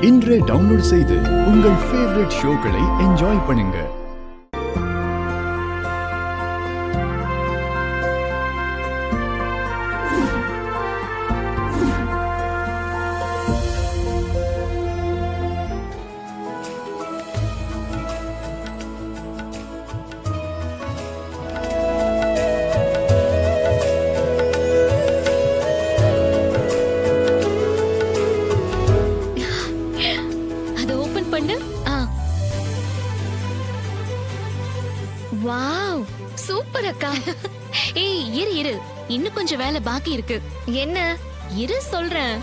இன்றே டவுன்லோட் செய்து உங்கள் ஃபேவரட் ஷோக்களை என்ஜாய் பண்ணுங்க. வாவ், சூப்பர் அக்கா. ஏய் இரு இன்னும் கொஞ்சம் வேலை பாக்கி இருக்கு. என்ன? இரு சொல்றேன்.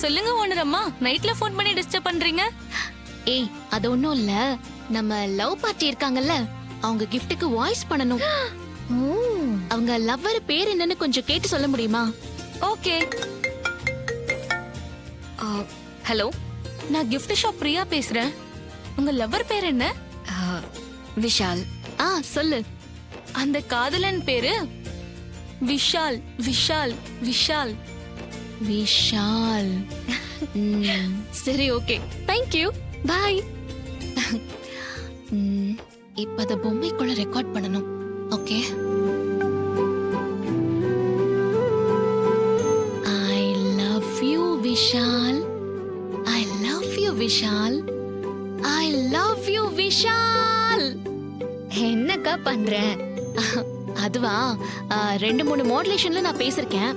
சொல்லுங்க ஓனர் அம்மா, நைட்ல ஃபோன் பண்ணி டிஸ்டர்ப் பண்றீங்க? ஏய் அது ஒண்ணும் இல்ல, நம்ம லவ் பார்ட்டி இருக்காங்கல்ல, அவங்க கிஃப்ட்டுக்கு வாய்ஸ் பண்ணனும். அவங்க லவ்வர் பேர் என்னன்னு கொஞ்சம் கேட்டு சொல்ல முடியுமா? ஓகே. ஹலோ, நான் gift ஷாப் பிரியா பேசுறேன். உங்க லவ்வர் பேர் என்ன? விஷால். சொல்லு. அந்த காதலன் பேரு விஷால். விஷால் விஷால் விஷால். சரி ஓகே, தேங்க் யூ, பாய். இப்ப அத பொம்மைக்குள்ள ரெக்கார்ட் பண்ணனும். Okay. I love you Vishal. I love you Vishal. I love you Vishal. என்னக்கா பண்ற? அதுவா, 2-3 மாடுலேஷன்ல நான் பேசிருக்கேன்.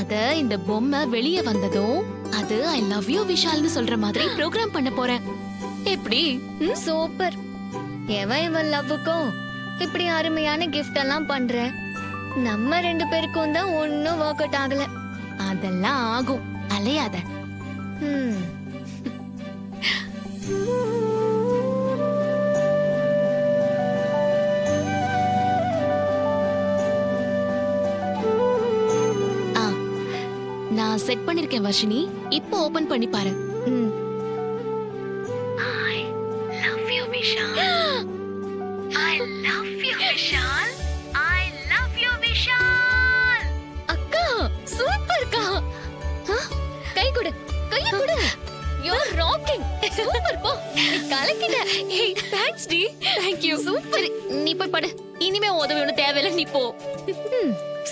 அத இந்த பொம்மை வெளியே வந்ததும் அது I love you விஷால்னு சொல்ற மாதிரி ப்ரோகிராம் பண்ண போறேன். எப்படி? சூப்பர். இவன் லவ்வுக்கும் இப்படி அருமையான கிஃப்ட் எல்லாம் பண்ற. நம்ம 2 பேருக்கும் தான் ஒன்னும் ஒர்க் அவுட் ஆகல. அதெல்லாம் ஆகும், அலையாத. நான் செட் பண்ணிருக்கேன் வர்ஷினி, இப்போ ஓபன் பண்ணி பாரு. I love you Vishal. I love you Vishal. I love you Vishal. அக்கா சூப்பர்க்கா. கை கொடு, கை கொடு. You are rocking. சூப்பர் போ, நீ கலக்கிட்ட. ஏய் தேங்க்ஸ் டி. Thank you. சூப்பர். நீ போய் படு, இனிமே உதவி ஒண்ணு தேவையில்லை, நீ போ.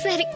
சரி.